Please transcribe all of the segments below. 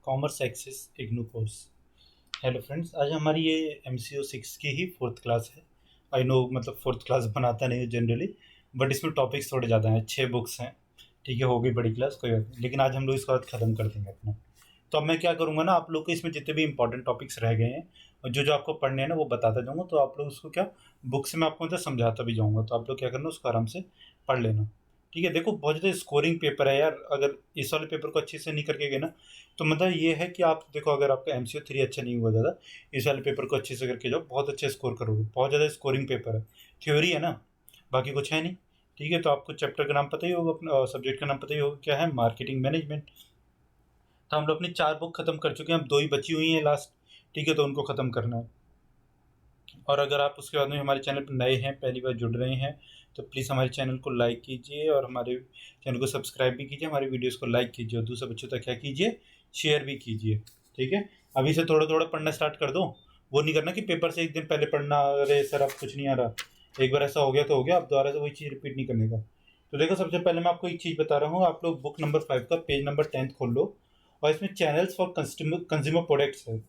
Commerce access IGNOU course. Hello friends, आज हमारी ये MCO 6 की ही फोर्थ क्लास है। आई नो, मतलब फोर्थ क्लास बनाता नहीं है जनरली, बट इसमें टॉपिक्स थोड़े ज़्यादा हैं, 6 बुक्स हैं। ठीक है, हो गई बड़ी क्लास, कोई बात नहीं, लेकिन आज हम लोग इसके बाद ख़त्म कर देंगे अपना। तो अब मैं क्या करूँगा ना, आप लोग को इसमें जितने भी इंपॉर्टेंट टॉपिक्स रह गए हैं और जो जो आपको पढ़ने हैं ना वो बताता जाऊँगा, तो आप लोग उसको क्या बुक से मैं आपको मतलब समझाता भी जाऊँगा, तो आप लोग क्या करना उसको आराम से पढ़ लेना। ठीक है, देखो बहुत ज़्यादा स्कोरिंग पेपर है यार। अगर इस वाले पेपर को अच्छे से नहीं करके गए ना, तो मतलब ये है कि आप देखो, अगर आपका MCO 3 अच्छा नहीं हुआ ज़्यादा, इस वाले पेपर को अच्छे से करके जाओ, बहुत अच्छा स्कोर करोगे। बहुत ज़्यादा स्कोरिंग पेपर है, थ्योरी है ना, बाकी कुछ है नहीं। ठीक है, तो आपको चैप्टर का नाम पता ही होगा, अपना सब्जेक्ट का नाम पता ही होगा, क्या है, मार्केटिंग मैनेजमेंट। तो हम लोग अपनी 4 बुक खत्म कर चुके हैं, अब 2 ही बची हुई हैं लास्ट। ठीक है, तो उनको ख़त्म करना है। और अगर आप उसके बाद में हमारे चैनल पर नए हैं, पहली बार जुड़ रहे हैं, तो प्लीज़ हमारे चैनल को लाइक कीजिए और हमारे चैनल को सब्सक्राइब भी कीजिए, हमारी वीडियोस को लाइक कीजिए और दूसरे बच्चों तक क्या कीजिए, शेयर भी कीजिए। ठीक है, अभी से थोड़ा थोड़ा पढ़ना स्टार्ट कर दो। वो नहीं करना कि पेपर से एक दिन पहले पढ़ना, अरे सर अब कुछ नहीं आ रहा, एक बार ऐसा हो गया तो हो गया, अब दोबारा से वही चीज़ रिपीट नहीं करने का। तो देखो, सबसे पहले मैं आपको एक चीज़ बता रहा हूँ, आप लोग बुक नंबर 5 का पेज नंबर 10 खोल लो, और इसमें चैनल्स फॉर कंज्यूमर प्रोडक्ट्स है।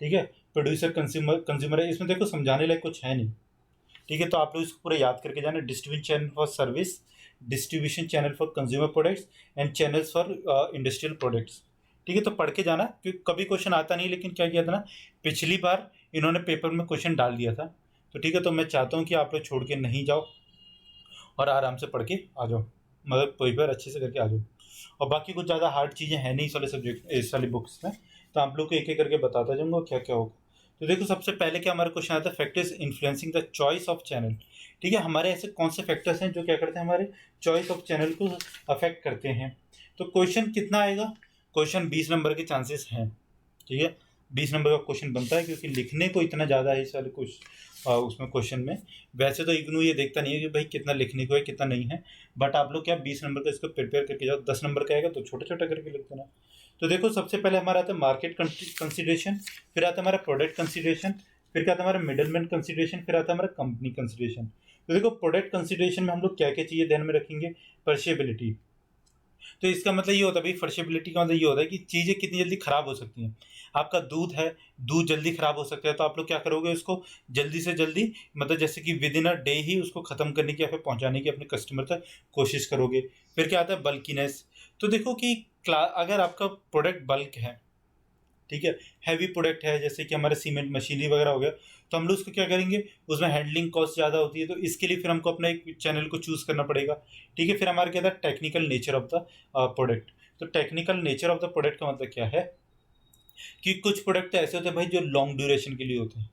ठीक है, प्रोड्यूसर कंज्यूमर कंज्यूमर है, इसमें देखो समझाने लायक कुछ है नहीं। ठीक है, तो आप लोग इसको पूरा याद करके जाना। Distribution channel for service, distribution channel for consumer products and channels for industrial products. ठीक है, तो पढ़ के जाना, क्योंकि कभी क्वेश्चन आता नहीं, लेकिन क्या किया था ना, पिछली बार इन्होंने पेपर में क्वेश्चन डाल दिया था। तो ठीक है, तो मैं चाहता हूँ कि आप लोग छोड़ के नहीं जाओ और आराम से पढ़ के आ जाओ, मतलब पेपर अच्छे से करके आ जाओ। और बाकी कुछ ज़्यादा हार्ड चीज़ें हैं नहीं इस वाले सब्जेक्ट, इस वाली बुक्स में, तो आप लोग को एक एक करके बताता जाऊँगा क्या क्या होगा। तो देखो, सबसे पहले क्या हमारा क्वेश्चन आता है, factors influencing the choice of channel. ठीक है, हमारे ऐसे कौन से फैक्टर्स हैं जो क्या करते हैं, हमारे चॉइस ऑफ चैनल को अफेक्ट करते हैं। तो क्वेश्चन कितना आएगा, क्वेश्चन 20 नंबर के चांसेस हैं। ठीक है, 20 नंबर का क्वेश्चन बनता है, क्योंकि लिखने को इतना ज़्यादा है इस वाले उसमें क्वेश्चन में। वैसे तो इग्नू ये देखता नहीं है कि भाई कितना लिखने को है कितना नहीं है, बट आप लोग क्या 20 नंबर का इसको प्रिपेयर करके जाओ। 10 नंबर का आएगा तो छोटा छोटा करके लिख देना। तो देखो, सबसे पहले हमारा आता है मार्केट कंसिडरेशन, फिर आता है हमारा प्रोडक्ट कंसिडरेशन, फिर क्या आता है हमारा मिडलमैन कंसिडरेशन, फिर आता है हमारा कंपनी कंसिडरेशन। तो देखो, प्रोडक्ट कंसिडरेशन में हम लोग क्या क्या चीज़ें ध्यान में रखेंगे, पर्शियबिलिटी। तो इसका मतलब ये होता है भाई, फर्शेबिलिटी का मतलब ये होता है कि चीज़ें कितनी जल्दी ख़राब हो सकती हैं। आपका दूध है, दूध जल्दी ख़राब हो सकता है, तो आप लोग क्या करोगे, उसको जल्दी से जल्दी, मतलब जैसे कि विद इन अ डे ही उसको ख़त्म करने की या फिर पहुँचाने की अपने कस्टमर तक कोशिश करोगे। फिर क्या आता है, बल्कीनेस। तो देखो कि अगर आपका प्रोडक्ट बल्क है, ठीक है, हैवी प्रोडक्ट है, जैसे कि हमारे सीमेंट मशीनरी वगैरह हो गया, तो हम लोग उसको क्या करेंगे, उसमें हैंडलिंग कॉस्ट ज़्यादा होती है, तो इसके लिए फिर हमको अपना एक चैनल को चूज़ करना पड़ेगा। ठीक है, फिर हमारा क्या था, technical nature of the product. तो technical nature of the product का मतलब क्या है, कि कुछ प्रोडक्ट ऐसे होते हैं भाई जो लॉन्ग ड्यूरेशन के लिए होते हैं,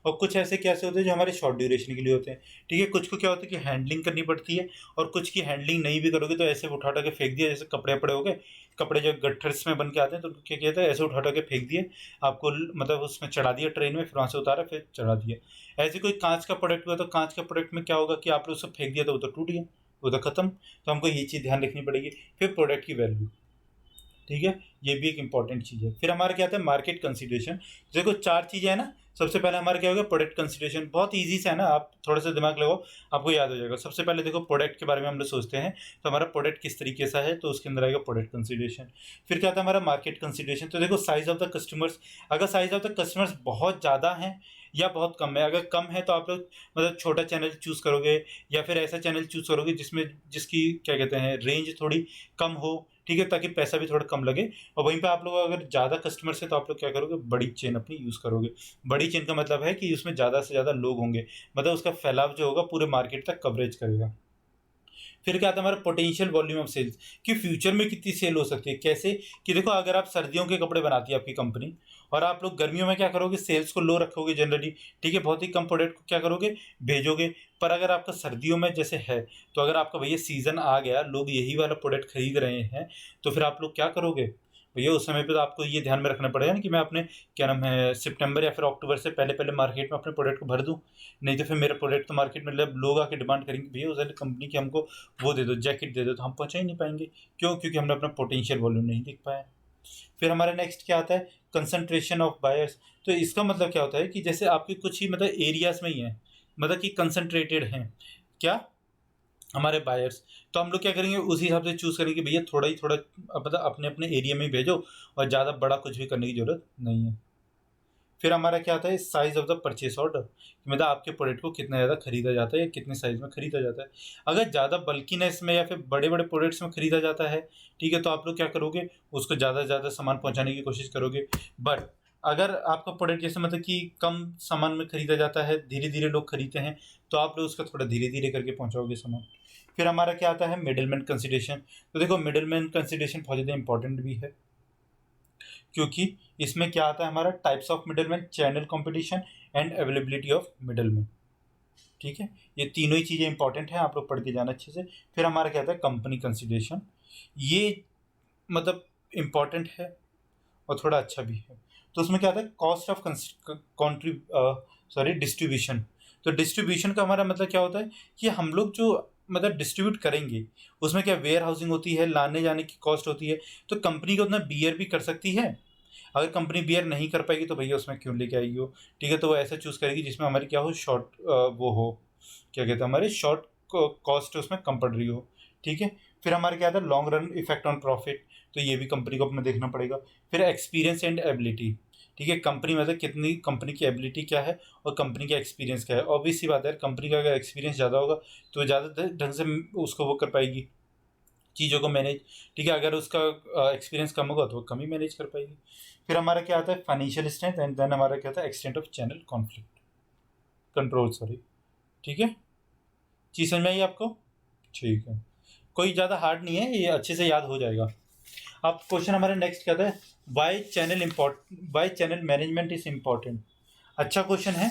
और कुछ ऐसे कैसे होते हैं जो हमारे शॉर्ट ड्यूरेशन के लिए होते हैं। ठीक है, कुछ को क्या होता है कि हैंडलिंग करनी पड़ती है, और कुछ की हैंडलिंग नहीं भी करोगे तो ऐसे उठा उठा के फेंक दिया, जैसे कपड़े पड़े हो गए, कपड़े जो गट्ठर्स में बन के आते हैं, तो क्या किया था, ऐसे उठा उठा के फेंक दिए, आपको मतलब उसमें चढ़ा दिया ट्रेन में, फिर वहाँ से उतारा फिर चढ़ा दिया। ऐसे कोई कांच का प्रोडक्ट हुआ, तो कांच का प्रोडक्ट में क्या होगा कि आपने उसको फेंक दिया तो वो तो टूट गया, वो तो खत्म। तो हमको ये चीज़ ध्यान रखनी पड़ेगी। फिर प्रोडक्ट की वैल्यू, ठीक है, ये भी एक इंपॉर्टेंट चीज़ है। फिर हमारा क्या आता है, मार्केट कंसिडरेशन। देखो 4 चीज़ें हैं ना। सबसे पहले हमारा क्या होगा, प्रोडक्ट कंसिडरेशन। बहुत ईजी सा है ना, आप थोड़ा सा दिमाग लगाओ, आपको याद हो जाएगा। सबसे पहले देखो, प्रोडक्ट के बारे में हम लोग सोचते हैं, तो हमारा प्रोडक्ट किस तरीके से है, तो उसके अंदर आएगा प्रोडक्ट कंसिडरेशन। फिर क्या आता है हमारा मार्केट कंसिडरेशन। तो देखो, साइज ऑफ द कस्टमर्स। अगर साइज ऑफ द कस्टमर्स बहुत ज़्यादा हैं या बहुत कम है, अगर कम है तो आप लोग मतलब छोटा चैनल चूज़ करोगे, या फिर ऐसा चैनल चूज़ करोगे जिसमें जिसकी क्या कहते हैं, रेंज थोड़ी कम हो। ठीक है, ताकि पैसा भी थोड़ा कम लगे। और वहीं पे आप लोग अगर ज़्यादा कस्टमर से, तो आप लोग क्या करोगे, बड़ी चेन अपनी यूज़ करोगे। बड़ी चेन का मतलब है कि उसमें ज़्यादा से ज़्यादा लोग होंगे, मतलब उसका फैलाव जो होगा पूरे मार्केट तक कवरेज करेगा। फिर क्या आता है हमारा पोटेंशियल वॉल्यूम ऑफ सेल्स, कि फ्यूचर में कितनी सेल हो सकती है। कैसे, कि देखो, अगर आप सर्दियों के कपड़े बनाती है आपकी कंपनी, और आप लोग गर्मियों में क्या करोगे, सेल्स को लो रखोगे जनरली। ठीक है, बहुत ही कम प्रोडक्ट को क्या करोगे, भेजोगे। पर अगर आपका सर्दियों में जैसे है, तो अगर आपका भैया सीज़न आ गया, लोग यही वाला प्रोडक्ट खरीद रहे हैं, तो फिर आप लोग क्या करोगे भैया, उस समय पे तो आपको ये ध्यान में रखना पड़ेगा ना, कि मैं अपने क्या नाम है, सितंबर या फिर अक्टूबर से पहले पहले मार्केट में अपने प्रोडक्ट को भर दूँ। नहीं तो फिर मेरा प्रोडक्ट तो मार्केट में लोग आके डिमांड करेंगे, भैया उस वाली कंपनी की हमको वो दे दो, जैकेट दे दो, तो हम पहुंचा ही नहीं पाएंगे। क्यों, क्योंकि हमने अपना पोटेंशियल वॉल्यूम नहीं दिख पाया। फिर हमारा नेक्स्ट क्या आता है, कंसंट्रेशन ऑफ बायर्स। तो इसका मतलब क्या होता है कि जैसे आपके कुछ ही मतलब एरियाज में ही है, मतलब कि कंसंट्रेटेड हैं क्या, हमारे बायर्स, तो हम लोग क्या करेंगे उसी हिसाब से चूज़ करेंगे, भैया थोड़ा ही थोड़ा मतलब अपने अपने एरिया में ही भेजो और ज़्यादा बड़ा कुछ भी करने की ज़रूरत नहीं है। फिर हमारा क्या आता है size of the purchase order, मतलब आपके प्रोडक्ट को कितना ज़्यादा खरीदा जाता है या कितने साइज में खरीदा जाता है। अगर ज़्यादा बल्कीनेस में या फिर बड़े बड़े प्रोडक्ट्स में खरीदा जाता है, ठीक है, तो आप लोग क्या करोगे उसको ज़्यादा से ज़्यादा सामान पहुंचाने की कोशिश करोगे। बट अगर आपका प्रोडक्ट जैसे मतलब कि कम सामान में खरीदा जाता है, धीरे धीरे लोग खरीदते हैं, तो आप लोग उसका थोड़ा धीरे धीरे करके पहुँचाओगे सामान। फिर हमारा क्या आता है मिडिलमैन कंसिडरेशन। तो देखो मिडिलमैन कंसिडरेशन बहुत ज़्यादा इंपॉर्टेंट भी है, क्योंकि इसमें क्या आता है हमारा types of middleman, channel competition and availability of middleman. ठीक है, ये तीनों ही चीज़ें इंपॉर्टेंट हैं, आप लोग पढ़ के जाना अच्छे से। फिर हमारा क्या आता है कंपनी कंसिडरेशन, ये मतलब इम्पॉर्टेंट है और थोड़ा अच्छा भी है। तो उसमें क्या आता है कॉस्ट ऑफ डिस्ट्रीब्यूशन। तो डिस्ट्रीब्यूशन का हमारा मतलब क्या होता है कि हम लोग जो मतलब डिस्ट्रीब्यूट करेंगे उसमें क्या वेयर हाउसिंग होती है, लाने जाने की कॉस्ट होती है। तो कंपनी को उतना बियर भी कर सकती है, अगर कंपनी बियर नहीं कर पाएगी तो भैया उसमें क्यों लेके आएगी वो। ठीक है, तो वो ऐसा चूज़ करेगी जिसमें हमारी क्या हो शॉर्ट वो हो, क्या कहते हैं हमारे शॉर्ट कॉस्ट उसमें कम पड़ रही हो। ठीक है, फिर हमारे क्या आता है long run effect on profit, तो ये भी कंपनी को अपना देखना पड़ेगा। फिर एक्सपीरियंस एंड एबिलिटी, ठीक है, कंपनी मतलब कितनी कंपनी की एबिलिटी क्या है और कंपनी का एक्सपीरियंस क्या है। ऑब्वियस सी बात है कंपनी का अगर एक्सपीरियंस ज़्यादा होगा तो ज़्यादा ढंग से उसको वो कर पाएगी चीज़ों को मैनेज। ठीक है, अगर उसका एक्सपीरियंस कम होगा तो वो कम ही मैनेज कर पाएगी। फिर हमारा क्या आता है फाइनेंशियल स्ट्रेंथ एंड देन हमारा क्या आता है extent of channel conflict control, sorry. ठीक है, चीज़ समझ में आई आपको? ठीक है, कोई ज़्यादा हार्ड नहीं है, ये अच्छे से याद हो जाएगा। अब क्वेश्चन हमारा नेक्स्ट क्या था, why channel management is important. अच्छा क्वेश्चन है,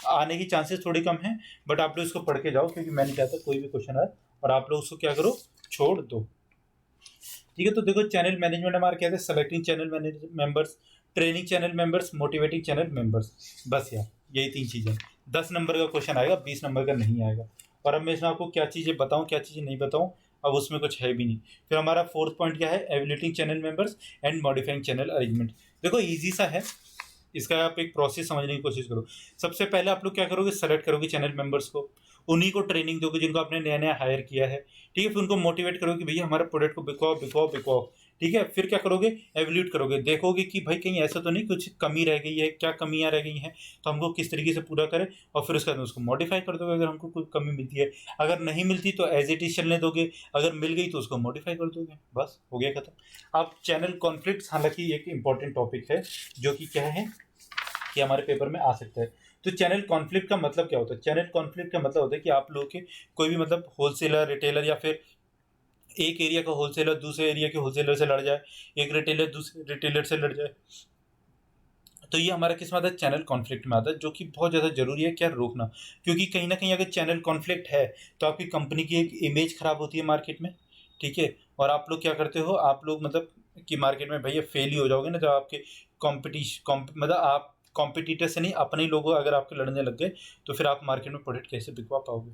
आने की चांसेस थोड़ी कम है, बट आप लोग इसको पढ़ के जाओ, क्योंकि मैंने क्या था कोई भी क्वेश्चन आए और आप लोग उसको क्या करो छोड़ दो। ठीक है, तो देखो चैनल मैनेजमेंट हमारा क्या है selecting channel members, training channel members, motivating channel members. बस यार यही तीन चीज़ें। 10 नंबर का क्वेश्चन आएगा, 20 नंबर का नहीं आएगा। और अब मैं इसमें आपको क्या चीज़ें बताऊँ क्या चीज़ें नहीं बताऊँ, अब उसमें कुछ है भी नहीं। फिर हमारा फोर्थ पॉइंट क्या है evaluating channel members and modifying channel arrangement. देखो ईजी सा है, इसका आप एक प्रोसेस समझने की कोशिश करो। सबसे पहले आप लोग क्या करोगे सेलेक्ट करोगे चैनल मेंबर्स को, उन्हीं को ट्रेनिंग दोगे जिनको आपने नया नया हायर किया है। ठीक है, फिर उनको मोटिवेट करोगे कि भैया हमारे प्रोडक्ट को बिकवाओ बिकवाओ बिकवाओ। ठीक है, फिर क्या करोगे एवेल्यूट करोगे, देखोगे कि भाई कहीं ऐसा तो नहीं कुछ कमी रह गई है, क्या कमियां रह गई हैं तो हमको किस तरीके से पूरा करें, और फिर उसके बाद उसको मॉडिफाई कर दोगे अगर हमको कोई कमी मिलती है। अगर नहीं मिलती तो एज इट इज चलने दोगे, अगर मिल गई तो उसको मॉडिफाई कर दोगे, बस हो गया खत्म। अब चैनल कॉन्फ्लिक्ट्स हालांकि एक इंपॉर्टेंट टॉपिक है जो कि क्या है कि हमारे पेपर में आ सकता है। तो चैनल कॉन्फ्लिक्ट का मतलब क्या होता है, चैनल कॉन्फ्लिक्ट का मतलब होता है कि आप लोगों के कोई भी मतलब होलसेलर रिटेलर या फिर एक एरिया का होलसेलर दूसरे एरिया के होलसेलर से लड़ जाए, एक रिटेलर दूसरे रिटेलर से लड़ जाए, तो ये हमारा किस में आता है चैनल कॉन्फ्लिक्ट में आता है, जो कि बहुत ज़्यादा जरूरी है क्या रोकना। क्योंकि कहीं ना कहीं अगर चैनल कॉन्फ्लिक्ट है तो आपकी कंपनी की एक इमेज खराब होती है मार्केट में। ठीक है, और आप लोग क्या करते हो, आप लोग मतलब कि मार्केट में भैया फेल ही हो जाओगे ना जब आपके मतलब आप कॉम्पिटिटर से नहीं अपने ही लोगों अगर आपके लड़ने लग गए, तो फिर आप मार्केट में प्रोडक्ट कैसे बिकवा पाओगे।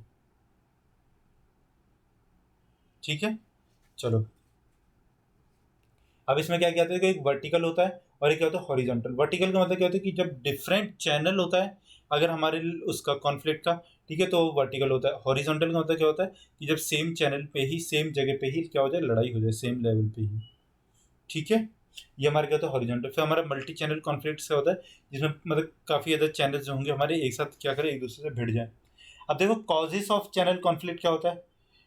ठीक है, चलो अब इसमें क्या कहते हैं कि एक वर्टिकल होता है और एक क्या होता है हॉरिजॉन्टल। वर्टिकल का मतलब क्या होता है कि जब डिफरेंट चैनल होता है अगर हमारे उसका कॉन्फ्लिक्ट का, ठीक है, तो वो वर्टिकल होता है। हॉरिजॉन्टल का मतलब क्या होता है कि जब सेम चैनल पे ही सेम जगह पे ही क्या हो जाए लड़ाई हो जाए सेम लेवल पे ही। ठीक है, ये हमारे क्या होता है हॉरिजॉन्टल। फिर हमारा मल्टी चैनल कॉन्फ्लिक्ट से होता है जिसमें मतलब काफ़ी ज़्यादा चैनल्स होंगे हमारे एक साथ क्या करें एक दूसरे से भिड़ जाए। अब देखो कॉजेस ऑफ चैनल कॉन्फ्लिक्ट क्या होता है,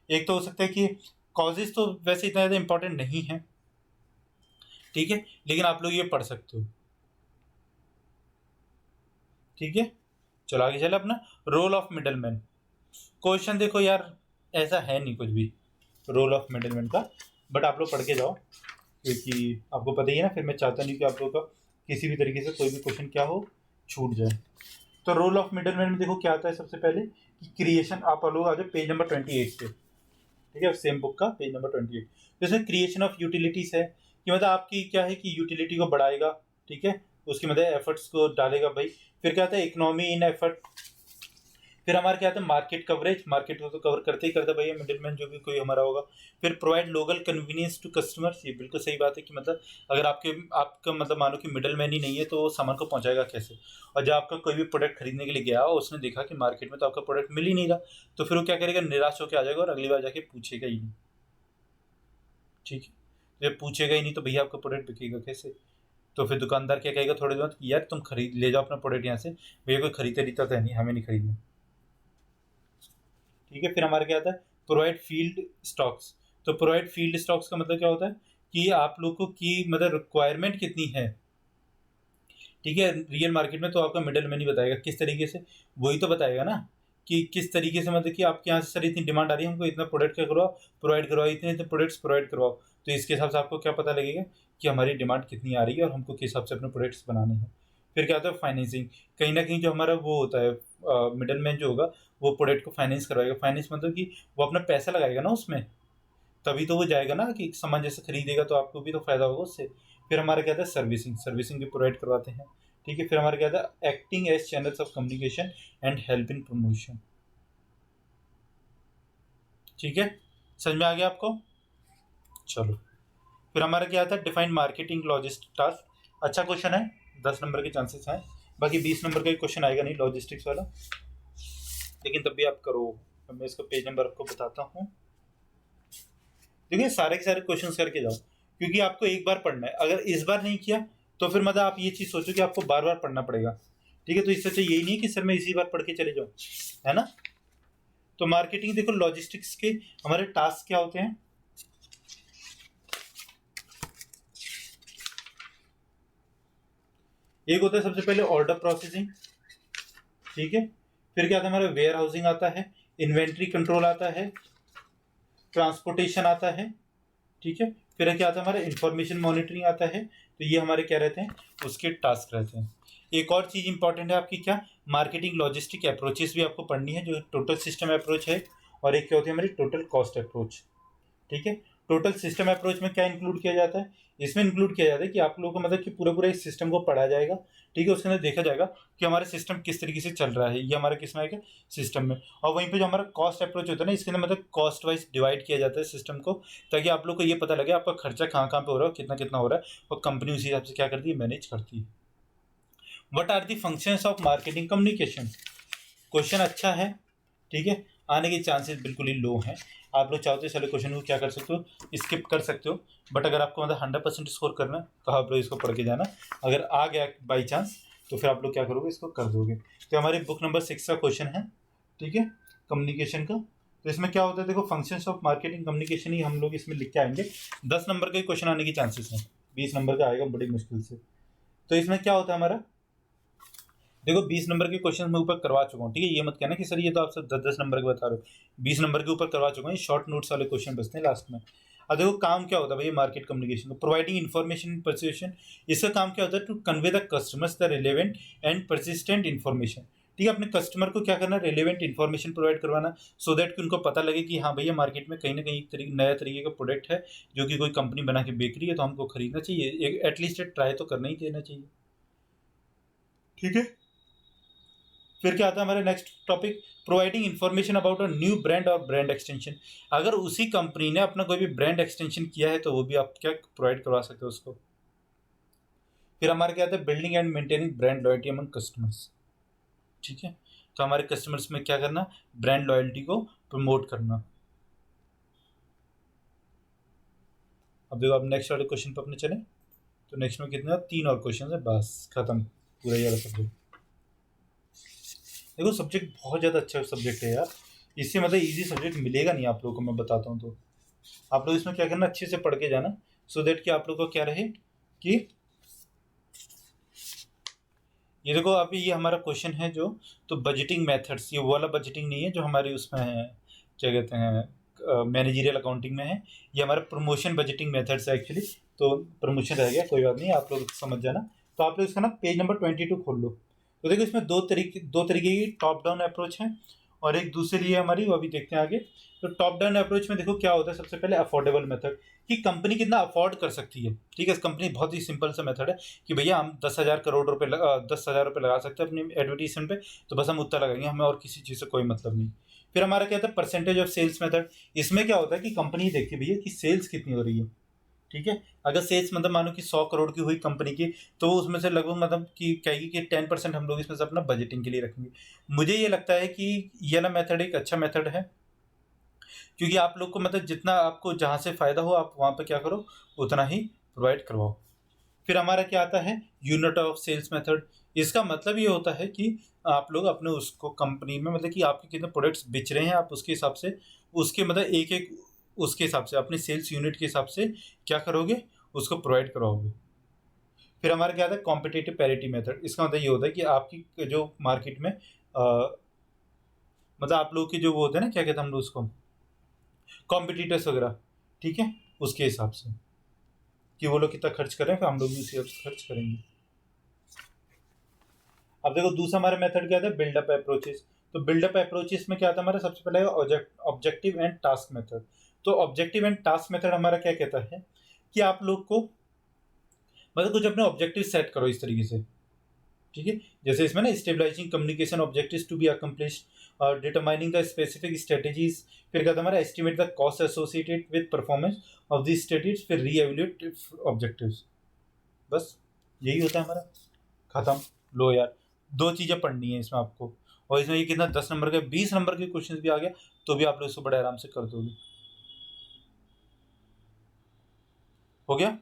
एक तो हो सकता है कि कॉजेस तो वैसे इतना ज़्यादा इंपॉर्टेंट नहीं है, ठीक है, लेकिन आप लोग ये पढ़ सकते हो। ठीक है, चलो आगे चले अपना रोल ऑफ मिडलमैन। क्वेश्चन देखो यार ऐसा है नहीं कुछ भी रोल ऑफ मिडलमैन का, बट आप लोग पढ़ के जाओ क्योंकि आपको पता ही है ना, फिर मैं चाहता नहीं कि आप लोग का किसी भी तरीके से कोई भी क्वेश्चन क्या हो छूट जाए। तो रोल ऑफ मिडलमैन में देखो क्या आता है सबसे पहले कि क्रिएशन, आप लोग आ जाओ पेज नंबर 28 पे। ठीक है, सेम बुक का पेज नंबर 28। तो इसमें क्रिएशन ऑफ यूटिलिटीज है कि मतलब आपकी क्या है कि यूटिलिटी को बढ़ाएगा। ठीक है, उसकी मतलब एफर्ट्स को डालेगा भाई। फिर क्या आता है इकोनॉमी इन एफर्ट। फिर हमारे क्या आता है मार्केट कवरेज, मार्केट को तो कवर करते ही करता भैया, मिडिलमैन जो भी कोई हमारा होगा। फिर provide local convenience to customers, ये बिल्कुल सही बात है कि मतलब अगर आपका मतलब मानो कि मिडिलमैन ही नहीं है तो वो सामान को पहुंचाएगा कैसे। और जब आपका कोई भी प्रोडक्ट खरीदने के लिए गया और उसने देखा कि मार्केट में तो आपका प्रोडक्ट मिल ही नहीं रहा, तो फिर वो क्या करेगा, निराश होकर आ जाएगा और अगली बार जाके पूछेगा ही नहीं। ठीक है, जब पूछेगा ही नहीं तो भैया आपका प्रोडक्ट बिकेगा कैसे। तो फिर दुकानदार क्या कहेगा थोड़ी देर बाद, यार तुम खरीद ले जाओ अपना प्रोडक्ट यहाँ से, भैया कोई खरीदता तो है नहीं, हमें नहीं खरीदना। ठीक है, फिर हमारे क्या आता है प्रोवाइड फील्ड स्टॉक्स। तो प्रोवाइड फील्ड स्टॉक्स का मतलब क्या होता है कि आप लोगों की मतलब रिक्वायरमेंट कितनी है। ठीक है, रियल मार्केट में तो आपका मिडल मैन ही बताएगा किस तरीके से, वही तो बताएगा ना कि किस तरीके से मतलब कि आपके यहाँ से सर इतनी डिमांड आ रही है, हमको इतना प्रोडक्ट का करवाओ, प्रोवाइड करवाओ, इतने इतने प्रोडक्ट्स प्रोवाइड करवाओ। तो इसके हिसाब से आपको क्या पता लगेगा कि हमारी डिमांड कितनी आ रही है और हमको किस हिसाब से अपने प्रोडक्ट्स बनाने हैं। फिर क्या होता है फाइनेंसिंग, कहीं ना कहीं जो हमारा वो होता है मिडल मैन जो होगा वो प्रोडक्ट को फाइनेंस करवाएगा। फाइनेंस मतलब कि वो अपना पैसा लगाएगा ना उसमें, तभी तो वो जाएगा ना कि सामान जैसे खरीदेगा तो आपको भी तो फायदा होगा उससे। फिर हमारा क्या था सर्विसिंग, सर्विसिंग भी प्रोवाइड करवाते हैं। ठीक है, फिर हमारा क्या था acting as channels of communication and help in promotion. ठीक है, समझ में आ गया आपको। चलो, फिर हमारा क्या था डिफाइन मार्केटिंग लॉजिस्टिक टास्क। अच्छा क्वेश्चन है, 10 नंबर के चांसेस हैं, बाकी 20 नंबर का क्वेश्चन आएगा नहीं लॉजिस्टिक्स वाला, लेकिन तब भी आप करो। मैं इसका पेज नंबर आपको बताता हूँ। देखिए सारे के सारे क्वेश्चंस करके जाओ, क्योंकि आपको एक बार पढ़ना है, अगर इस बार नहीं किया तो फिर मतलब आप ये चीज़ सोचो कि आपको बार बार पढ़ना पड़ेगा। ठीक है, तो इससे अच्छा यही नहीं है कि सर मैं इसी बार पढ़ के चले जाऊँ, है ना। तो मार्केटिंग देखो लॉजिस्टिक्स के हमारे टास्क क्या होते हैं। एक होता है सबसे पहले ऑर्डर प्रोसेसिंग। ठीक है, फिर क्या आता है हमारा वेयर हाउसिंग आता है, इन्वेंट्री कंट्रोल आता है, ट्रांसपोर्टेशन आता है। ठीक है, फिर क्या आता है हमारा इंफॉर्मेशन मॉनिटरिंग आता है। तो ये हमारे क्या रहते हैं, उसके टास्क रहते हैं। एक और चीज़ इंपॉर्टेंट है आपकी क्या, मार्केटिंग लॉजिस्टिक अप्रोचेस भी आपको पढ़नी है, जो टोटल सिस्टम अप्रोच है, और एक क्या होती है हमारी टोटल कॉस्ट अप्रोच। ठीक है, टोटल सिस्टम अप्रोच में क्या इंक्लूड किया जाता है, इसमें इंक्लूड किया जाता है कि आप लोगों को मतलब कि पूरा पूरा इस सिस्टम को पढ़ा जाएगा। ठीक है, उसके अंदर देखा जाएगा कि हमारा सिस्टम किस तरीके से चल रहा है, ये हमारा किस में आएगा सिस्टम में। और वहीं पे जो हमारा कॉस्ट अप्रोच होता है ना, इसके अंदर मतलब कॉस्ट वाइज डिवाइड किया जाता है सिस्टम को, ताकि आप लोग को ये पता लगे आपका खर्चा कहाँ कहाँ पे हो रहा है, कितना कितना हो रहा है, और कंपनी उसी हिसाब से क्या करती है, मैनेज करती है। What are the functions of marketing communication, question अच्छा है। ठीक है, आने के चांसेस बिल्कुल ही लो हैं। आप लोग चाहते हो चलो क्वेश्चन को क्या कर सकते हो, स्किप कर सकते हो, बट अगर आपको मतलब 100% स्कोर करना है तो आप लोग इसको पढ़ के जाना। अगर आ गया बाई चांस तो फिर आप लोग क्या करोगे, इसको कर दोगे। तो हमारे बुक नंबर 6 का क्वेश्चन है, ठीक है, कम्युनिकेशन का। तो इसमें क्या होता है देखो, फंक्शंस ऑफ मार्केटिंग कम्युनिकेशन ही हम लोग इसमें लिख के आएंगे। 10 नंबर का क्वेश्चन आने की चांसेस हैं, 20 नंबर का आएगा बड़ी मुश्किल से। तो इसमें क्या होता है हमारा, देखो 20 नंबर के क्वेश्चन मैं ऊपर करवा चुका हूँ। ठीक है, ये मत कहना कि सर ये तो आप सब 10-10 नंबर के बता रहे हो, 20 नंबर के ऊपर करवा चुका हूँ। शॉर्ट नोट्स वाले क्वेश्चन बचते हैं लास्ट में। अब देखो काम क्या होता है भाई मार्केट कम्युनिकेशन का, प्रोवाइडिंग इन्फॉर्मेशन परसिस्टेंट। इसका काम क्या होता है, to convey the customers the relevant and persistent information. ठीक है, अपने कस्टमर को क्या करना, रिलेवेंट इन्फॉर्मेशन प्रोवाइड करवाना, सो दैट कि उनको पता लगे कि हाँ भैया मार्केट में कहीं ना कहीं एक नया तरीके का प्रोडक्ट है जो कि कोई कंपनी बना के बेच रही है, तो हमको खरीदना चाहिए, एटलीस्ट ट्राई तो करना ही देना चाहिए। ठीक है, फिर क्या आता है हमारे next topic, providing information about a new brand और ब्रांड एक्सटेंशन। अगर उसी कंपनी ने अपना कोई भी ब्रांड एक्सटेंशन किया है तो वो भी आप क्या प्रोवाइड करवा सकते हो उसको। फिर हमारे क्या आता है building and maintaining brand loyalty among customers. ठीक है, तो हमारे कस्टमर्स में क्या करना, ब्रांड लॉयल्टी को प्रमोट करना। अब देखो, अब नेक्स्ट वाले क्वेश्चन पर अपने चले। तो नेक्स्ट में कितने 3 और क्वेश्चन है, बस खत्म पूरा ये वाला सब्जेक्ट। देखो सब्जेक्ट बहुत ज़्यादा अच्छा सब्जेक्ट है यार, इससे मतलब इजी सब्जेक्ट मिलेगा नहीं आप लोगों को, मैं बताता हूँ। तो आप लोग इसमें क्या करना, अच्छे से पढ़ के जाना, सो दैट कि आप लोग को क्या रहे कि ये देखो अभी ये हमारा क्वेश्चन है जो, तो बजटिंग मेथड्स, ये वो वाला बजटिंग नहीं है जो हमारे उसमें है, क्या कहते हैं मैनेजरियल अकाउंटिंग में है। ये हमारा प्रमोशन बजटिंग मेथड्स है एक्चुअली। तो प्रमोशन रह गया, कोई बात नहीं, आप लोग समझ जाना। तो आप लोग इसका ना पेज नंबर 22 खोल लो। तो देखो इसमें दो तरीके की टॉप डाउन अप्रोच है और एक दूसरी है हमारी, वो अभी देखते हैं आगे। तो टॉप डाउन अप्रोच में देखो क्या होता है, सबसे पहले अफोर्डेबल मेथड, कि कंपनी कितना अफोर्ड कर सकती है। ठीक है, कंपनी बहुत ही सिंपल सा मेथड है कि भैया हम 10,000 करोड़ रुपए 10,000 रुपये लगा सकते हैं अपनी एडवर्टीजमेंट पे, तो बस हम उतना लगाएंगे, हमें और किसी चीज़ से कोई मतलब नहीं। फिर हमारा क्या था, परसेंटेज ऑफ सेल्स मेथड। इसमें क्या होता है कि कंपनी देखती है भैया कि सेल्स कितनी हो रही है। ठीक है, अगर सेल्स मतलब मानो कि 100 करोड़ की हुई कंपनी की, तो उसमें से लगभग मतलब कि कहेगी कि 10% हम लोग इसमें से अपना बजटिंग के लिए रखेंगे। मुझे ये लगता है कि ये ना मेथड एक अच्छा मेथड है, क्योंकि आप लोग को मतलब जितना आपको जहाँ से फ़ायदा हो आप वहाँ पे क्या करो, उतना ही प्रोवाइड करवाओ। फिर हमारा क्या आता है, यूनिट ऑफ सेल्स मेथड। इसका मतलब ये होता है कि आप लोग अपने उसको कंपनी में मतलब कि आपके कितने प्रोडक्ट्स बेच रहे हैं, आप उसके हिसाब से उसके मतलब एक एक उसके हिसाब से अपने सेल्स यूनिट के हिसाब से क्या करोगे, उसको प्रोवाइड करवाओगे। फिर हमारा क्या आता है, कॉम्पिटिटिव पैरिटी मेथड। इसका मतलब ये होता है कि आपकी जो मार्केट में मतलब आप लोग के जो वो होते हैं ना, क्या कहते हैं हम लोग उसको, कॉम्पिटिटर्स वगैरह। ठीक है, उसके हिसाब से कि वो लोग कितना खर्च कर रहे हैं, फिर हम लोग भी उसी हिसाब से खर्च करेंगे। अब देखो दूसरा हमारा मेथड क्या था, बिल्डअप अप्रोचेस। तो बिल्डअप अप्रोचेस में क्या था हमारा, सबसे पहले ऑब्जेक्टिव एंड टास्क मेथड। तो ऑब्जेक्टिव एंड टास्क मेथड हमारा क्या कहता है कि आप लोग को मतलब कुछ अपने ऑब्जेक्टिव सेट करो इस तरीके से। ठीक है, जैसे इसमें ना stabilising communication objectives to be accomplished और डिटरमाइनिंग द स्पेसिफिक स्ट्रेटेजीज। फिर क्या था हमारा, estimate the cost associated with performance of the strategies, फिर रीएवल्यूएट ऑब्जेक्टिव्स। बस यही होता है हमारा, खत्म। लो यार, दो चीज़ें पढ़नी है इसमें आपको, और इसमें ये कितना 10 नंबर के 20 नंबर के क्वेश्चन भी आ गया तो भी आप लोग इसको बड़े आराम से कर दोगे। हो गया,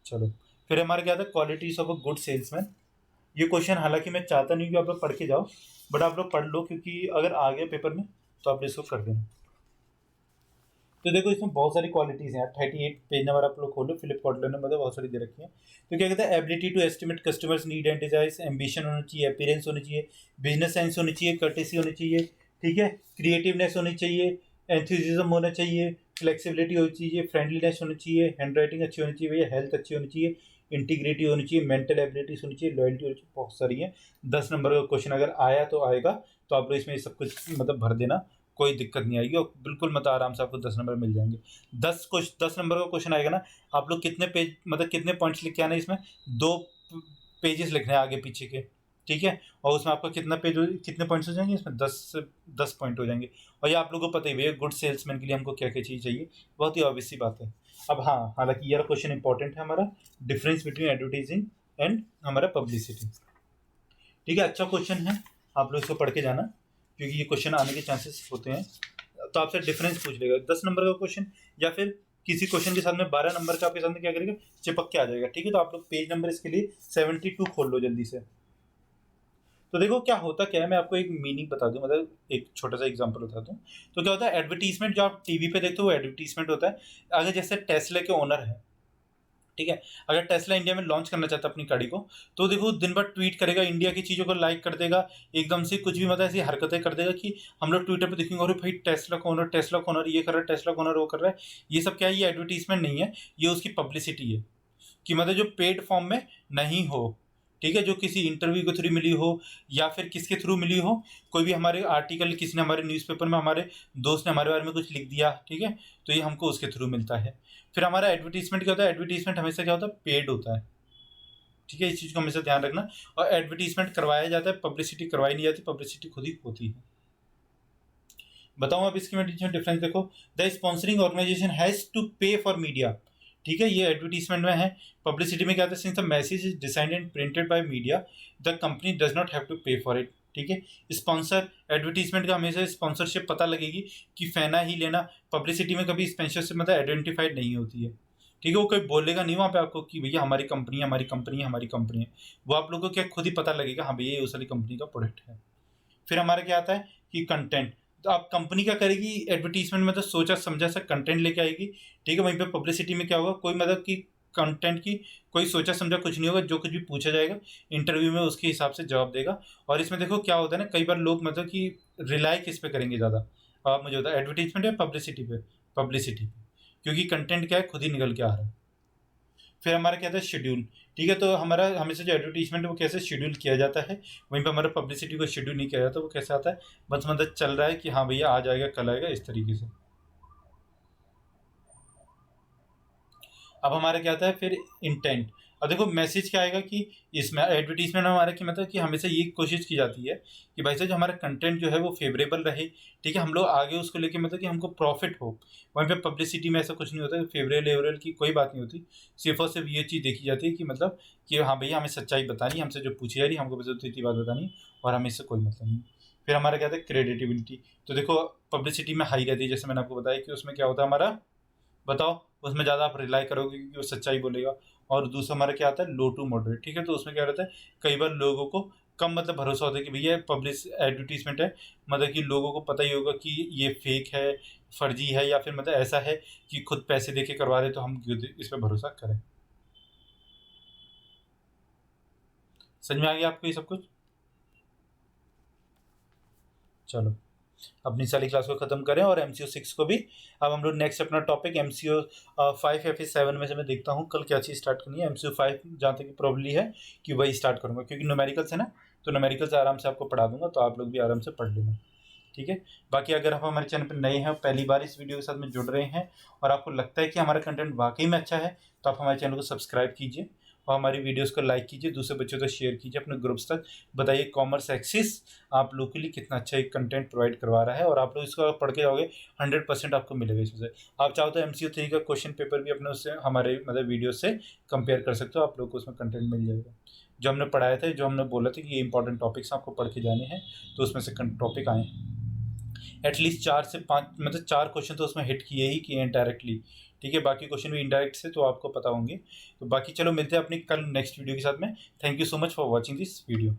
चलो। फिर हमारा क्या था, qualities of a good salesman. ये क्वेश्चन हालांकि मैं चाहता नहीं कि आप लोग पढ़ के जाओ, बट आप लोग पढ़ लो, क्योंकि अगर आ गया पेपर में तो आप इसको कर देना। तो देखो इसमें बहुत सारी क्वालिटीज़ हैं, 38 पेज नंबर आप लोग खोलो, फिलिप कॉटलर ने मतलब बहुत सारी दे रखी है। तो क्या कहते हैं, ability to estimate customers need and desires, ambition होना चाहिए, अपीयरेंस होनी चाहिए, बिजनेस सेंस होनी चाहिए, कर्टेसी होनी चाहिए, ठीक है, क्रिएटिवनेस होनी चाहिए, एंथुजिज्म होना चाहिए, फ्लेक्सिबिलिटी होनी चाहिए, फ्रेंडलीनेस होनी चाहिए, हैंड राइटिंग अच्छी होनी चाहिए भैया, हेल्थ अच्छी होनी चाहिए, इंटीग्रिटी होनी चाहिए, मेंटल एबिलिटीज होनी चाहिए, लॉयल्टी होनी चाहिए, बहुत सारी है। 10 नंबर का क्वेश्चन अगर आया तो आएगा, तो आप लोग इसमें सब कुछ मतलब भर देना, कोई दिक्कत नहीं आएगी, और बिल्कुल मतलब आराम से आपको 10 नंबर मिल जाएंगे। 10 नंबर का क्वेश्चन आएगा ना, आप लोग कितने पेज मतलब कितने पॉइंट्स लिख के आना है इसमें, 2 पेजेस लिखने हैं आगे पीछे के। ठीक है, और उसमें आपका कितने पॉइंट्स हो जाएंगे इसमें, 10 पॉइंट हो जाएंगे। और ये आप लोगों को पता ही है, गुड सेल्समैन के लिए हमको क्या क्या चीज़ चाहिए, बहुत ही ऑब्वियस सी बात है। अब हाँ, हालांकि ये क्वेश्चन इंपॉर्टेंट है हमारा, डिफरेंस बिटवीन एडवर्टाइजिंग एंड हमारा पब्लिसिटी। ठीक है, अच्छा क्वेश्चन है, आप लोग इसको पढ़ के जाना, क्योंकि ये क्वेश्चन आने के चांसेस होते हैं। तो आपसे डिफरेंस पूछ लेगा 10 नंबर का क्वेश्चन, या फिर किसी क्वेश्चन के साथ में 12 नंबर का आपके सामने क्या करेगा, चिपक के आ जाएगा। ठीक है, तो आप लोग पेज नंबर इसके लिए 72 खोल लो जल्दी से। तो देखो क्या होता क्या है, मैं आपको एक मीनिंग बता दूं, मतलब एक छोटा सा एग्जांपल बता दूं। तो क्या होता है, एडवर्टीजमेंट जो आप टीवी पे देखते हो वो एडवर्टीजमेंट होता है। अगर जैसे टेस्ला के ओनर है, ठीक है, अगर टेस्ला इंडिया में लॉन्च करना चाहता है अपनी गाड़ी को, तो देखो दिन भर ट्वीट करेगा, इंडिया की चीज़ों को लाइक कर देगा, एकदम से कुछ भी मतलब ऐसी हरकतें कर देगा कि हम लोग ट्विटर पे देखेंगे, अरे भाई टेस्ला का ओनर, टेस्ला का ओनर ये कर रहा है, टेस्ला का ओनर वो कर रहा है। ये सब क्या है, ये एडवर्टीजमेंट नहीं है, ये उसकी पब्लिसिटी है, कि मतलब जो पेड फॉर्म में नहीं हो। ठीक है, जो किसी इंटरव्यू के थ्रू मिली हो, या फिर किसके थ्रू मिली हो, कोई भी हमारे आर्टिकल किसी ने हमारे न्यूज़पेपर में, हमारे दोस्त ने हमारे बारे में कुछ लिख दिया, ठीक है, तो ये हमको उसके थ्रू मिलता है। फिर हमारा एडवर्टीजमेंट क्या होता है, एडवर्टीजमेंट हमेशा क्या होता है, पेड होता है। ठीक है, इस चीज़ को हमेशा ध्यान रखना। और एडवर्टीजमेंट करवाया जाता है, पब्लिसिटी करवाई नहीं जाती, पब्लिसिटी खुद ही होती है। बताऊँ अब इसके में डिफरेंस देखो, the sponsoring organisation has to pay for media. ठीक है, ये एडवर्टीजमेंट में है। पब्लिसिटी में क्या होता है, since the message is designed and printed by media, the company does not have to pay for it. ठीक है, स्पॉन्सर एडवर्टीजमेंट का हमेशा स्पॉन्सरशिप पता लगेगी कि फैना ही लेना, पब्लिसिटी में कभी स्पॉन्सरशिप मतलब आइडेंटिफाइड नहीं होती है। ठीक है, वो कोई बोलेगा नहीं वहाँ पे आपको कि भैया हमारी कंपनी है, हमारी कंपनी है, हमारी कंपनी है। वो आप लोगों को क्या खुद ही पता लगेगा, हाँ भैया ये उस वाली कंपनी का प्रोडक्ट है। फिर हमारा क्या आता है कि कंटेंट, तो आप कंपनी क्या करेगी, एडवर्टीजमेंट में तो सोचा समझा सा कंटेंट लेके आएगी। ठीक है, वहीं पे पब्लिसिटी में क्या होगा, कोई मतलब कि कंटेंट की कोई सोचा समझा कुछ नहीं होगा, जो कुछ भी पूछा जाएगा इंटरव्यू में उसके हिसाब से जवाब देगा। और इसमें देखो क्या होता है ना, कई बार लोग मतलब कि रिलाई किस पे करेंगे ज़्यादा, आप मुझे बताया एडवर्टीजमेंट या पब्लिसिटी पे, पब्लिसिटी पे, क्योंकि कंटेंट क्या है खुद ही निकल के आ रहा है। फिर हमारा क्या था शेड्यूल, ठीक है। तो हमारा हमेशा जो एडवर्टीजमेंट है वो कैसे शेड्यूल किया जाता है, वहीं पे हमारा पब्लिसिटी को शेड्यूल नहीं किया जाता, वो कैसे आता है, बस मतलब चल रहा है कि हाँ भैया आज आएगा कल आएगा, इस तरीके से। अब हमारा क्या आता है फिर इंटेंट। अब देखो मैसेज क्या आएगा कि इसमें एडवर्टीजमेंट में हमारा कि मतलब कि हमेशा ये कोशिश की जाती है कि भाई साहब जो हमारा कंटेंट जो है वो फेवरेबल रहे, ठीक है, हम लोग आगे उसको लेके मतलब कि हमको प्रॉफिट हो। वहीं पे पब्लिसिटी में ऐसा कुछ नहीं होता, फेवरेबल एवरेबल की कोई बात नहीं होती, सिर्फ और सिर्फ ये चीज़ देखी जाती है कि मतलब कि हाँ भैया हमें सच्चाई बतानी, हमसे जो पूछी जा रही है हमको बस इतनी बात बतानी, और हमें इससे कोई मतलब नहीं। फिर हमारा क्या था क्रेडिटिविटी। तो देखो पब्लिसिटी में हाई रहती है, जैसे मैंने आपको बताया कि उसमें क्या होता है हमारा, बताओ, उसमें ज़्यादा आप रिलाई करोगे क्योंकि वो सच्चाई बोलेगा। और दूसरा हमारा क्या आता है लो टू मॉडरेट, ठीक है। तो उसमें क्या रहता है, कई बार लोगों को कम मतलब भरोसा होता है कि भैया पब्लिश एडवर्टीजमेंट है, मतलब कि लोगों को पता ही होगा कि ये फेक है, फर्जी है, या फिर मतलब ऐसा है कि खुद पैसे दे के करवा रहे, तो हम क्यों इस पर भरोसा करें। समझ में आ गया आपको ये सब कुछ? चलो अपनी सारी क्लास को खत्म करें और MCO 6 को भी। अब हम लोग नेक्स्ट अपना टॉपिक MCO 5 या फिर 7 में से मैं देखता हूँ कल क्या चीज़ स्टार्ट करनी है। MCO 5 जहाँ तक प्रोबेबली है कि वही स्टार्ट करूँगा, क्योंकि न्यूमेरिकल्स है ना, तो न्यूमेरिकल्स आराम से आपको पढ़ा दूंगा, तो आप लोग भी आराम से पढ़ लेना, ठीक है। बाकी अगर आप हमारे चैनल पर नए हैं, पहली बार इस वीडियो के साथ में जुड़ रहे हैं और आपको लगता है कि हमारा कंटेंट वाकई में अच्छा है, तो आप हमारे चैनल को सब्सक्राइब कीजिए और हमारी वीडियोस को लाइक कीजिए, दूसरे बच्चों तक शेयर कीजिए, अपने ग्रुप्स तक। बताइए कॉमर्स एक्सिस आप लोग के लिए कितना अच्छा एक कंटेंट प्रोवाइड करवा रहा है, और आप लोग इसको पढ़ के जाओगे 100% आपको मिलेगा इसमें से। आप चाहो तो MCO 3 का क्वेश्चन पेपर भी अपने उससे हमारे मतलब वीडियो से कंपेयर कर सकते हो, आप लोग को उसमें कंटेंट मिल जाएगा। जो हमने पढ़ाया था, जो हमने बोला था कि ये इंपॉर्टेंट टॉपिक्स आपको पढ़ के जाने हैं, तो उसमें से टॉपिक आए हैं। एटलीस्ट 4 से 5 मतलब 4 क्वेश्चन तो उसमें हिट किए ही किए हैं डायरेक्टली, ठीक है। बाकी क्वेश्चन भी इनडायरेक्ट से तो आपको पता होंगे। तो बाकी चलो मिलते हैं अपनी कल नेक्स्ट वीडियो के साथ में। Thank you so much for watching this video.